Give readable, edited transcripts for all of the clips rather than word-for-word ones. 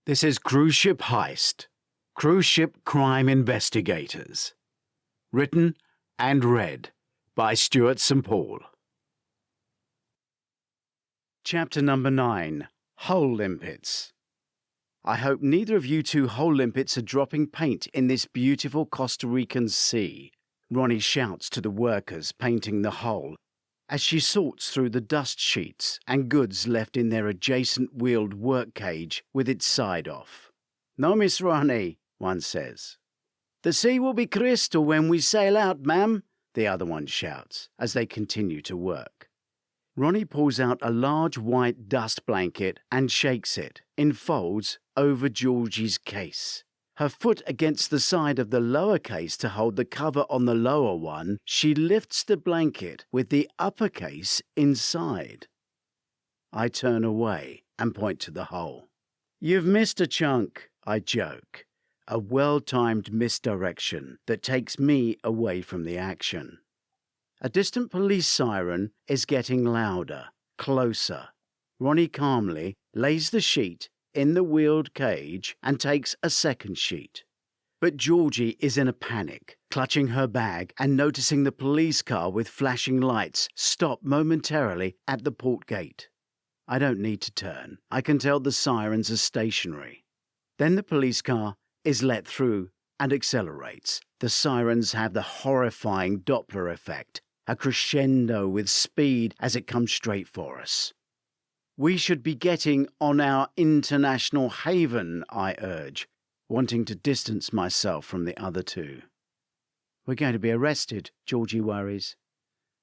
This is Cruise Ship Heist, Cruise Ship Crime Investigators. Written and read by Stuart St. Paul. Chapter number 9, Hole Limpets. I hope neither of you two hole limpets are dropping paint in this beautiful Costa Rican sea, Ronnie shouts to the workers painting the hull as she sorts through the dust sheets and goods left in their adjacent wheeled work cage with its side off. "No, Miss Ronnie," one says. "The sea will be crystal when we sail out, ma'am," the other one shouts as they continue to work. Ronnie pulls out a large white dust blanket and shakes it, in folds, over Georgie's case. Her foot against the side of the lower case to hold the cover on the lower one, she lifts the blanket with the upper case inside. I turn away and point to the hole. "You've missed a chunk," I joke, a well-timed misdirection that takes me away from the action. A distant police siren is getting louder, closer. Ronnie calmly lays the sheet in the wheeled cage and takes a second sheet. But Georgie is in a panic, clutching her bag and noticing the police car with flashing lights stop momentarily at the port gate. I don't need to turn. I can tell the sirens are stationary. Then the police car is let through and accelerates. The sirens have the horrifying Doppler effect, a crescendo with speed as it comes straight for us. "We should be getting on our international haven," I urge, wanting to distance myself from the other two. "We're going to be arrested," Georgie worries.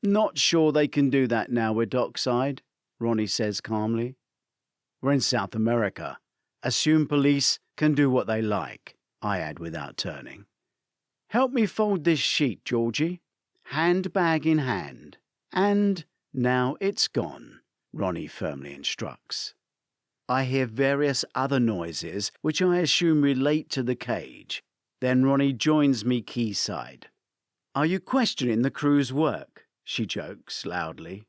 "Not sure they can do that now we're dockside," Ronnie says calmly. "We're in South America. Assume police can do what they like," I add without turning. "Help me fold this sheet, Georgie." Handbag in hand. "And now it's gone," Ronnie firmly instructs. I hear various other noises which I assume relate to the cage. Then Ronnie joins me quayside. "Are you questioning the crew's work?" she jokes loudly.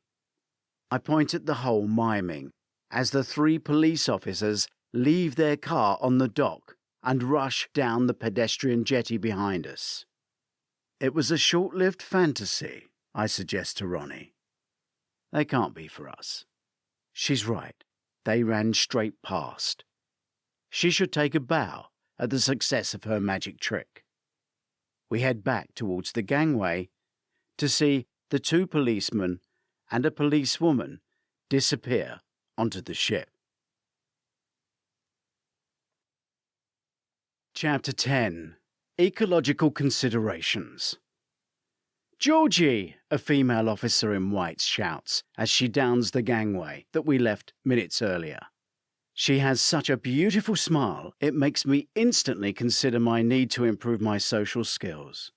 I point at the hole, miming, as the 3 police officers leave their car on the dock and rush down the pedestrian jetty behind us. "It was a short-lived fantasy," I suggest to Ronnie. "They can't be for us." She's right. They ran straight past. She should take a bow at the success of her magic trick. We head back towards the gangway to see the 2 policemen and a policewoman disappear onto the ship. Chapter 10. Ecological Considerations. "Georgie," a female officer in white shouts as she downs the gangway that we left minutes earlier. She has such a beautiful smile, it makes me instantly consider my need to improve my social skills.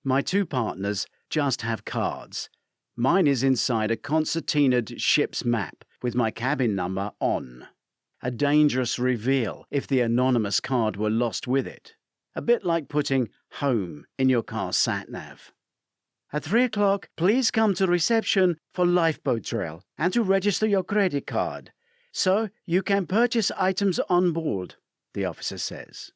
My 2 partners just have cards. Mine is inside a concertinaed ship's map with my cabin number on. A dangerous reveal if the anonymous card were lost with it. A bit like putting home in your car's sat-nav. "At 3 o'clock, please come to reception for lifeboat drill and to register your credit card, so you can purchase items on board," the officer says.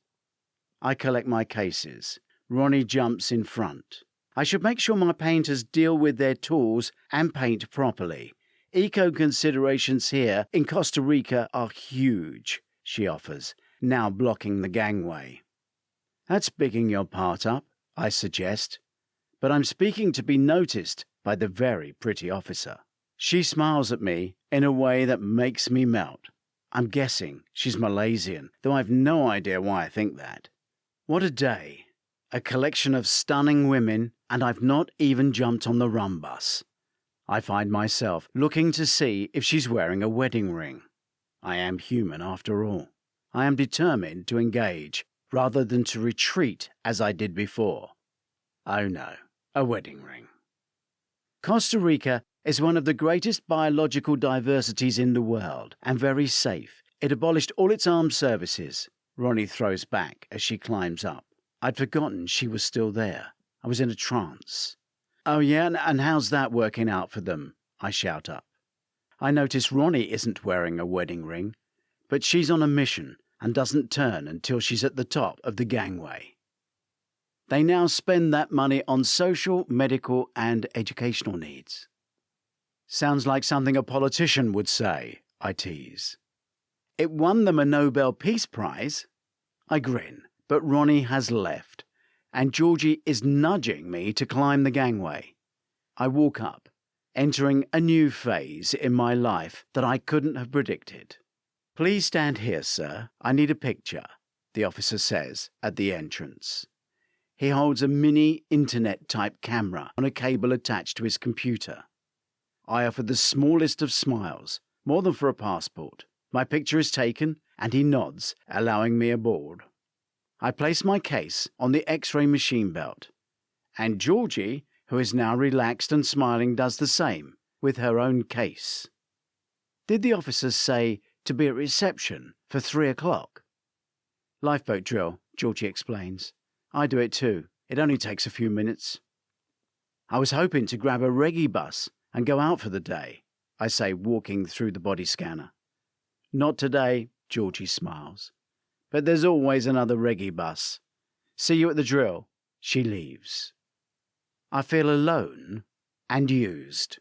I collect my cases. Ronnie jumps in front. "I should make sure my painters deal with their tools and paint properly. Eco-considerations here in Costa Rica are huge," she offers, now blocking the gangway. "That's bigging your part up," I suggest. But I'm speaking to be noticed by the very pretty officer. She smiles at me in a way that makes me melt. I'm guessing she's Malaysian, though I've no idea why I think that. What a day. A collection of stunning women, and I've not even jumped on the rum bus. I find myself looking to see if she's wearing a wedding ring. I am human after all. I am determined to engage, rather than to retreat as I did before. Oh no. A wedding ring. Costa Rica is one of the greatest biological diversities in the world and very safe. It abolished all its armed services. Ronnie throws back as she climbs up. I'd forgotten she was still there. I was in a trance. "Oh yeah, and how's that working out for them?" I shout up. I notice Ronnie isn't wearing a wedding ring, but she's on a mission and doesn't turn until she's at the top of the gangway. They now spend that money on social, medical, and educational needs. Sounds like something a politician would say, I tease. It won them a Nobel Peace Prize. I grin, but Ronnie has left, and Georgie is nudging me to climb the gangway. I walk up, entering a new phase in my life that I couldn't have predicted. Please stand here, sir. I need a picture, the officer says at the entrance. He holds a mini internet-type camera on a cable attached to his computer. I offer the smallest of smiles, more than for a passport. My picture is taken, and he nods, allowing me aboard. I place my case on the X-ray machine belt, and Georgie, who is now relaxed and smiling, does the same with her own case. Did the officers say to be at reception for 3 o'clock? Lifeboat drill, Georgie explains. I do it too. It only takes a few minutes. I was hoping to grab a reggae bus and go out for the day, I say, walking through the body scanner. Not today, Georgie smiles. But there's always another reggae bus. See you at the drill. She leaves. I feel alone and used.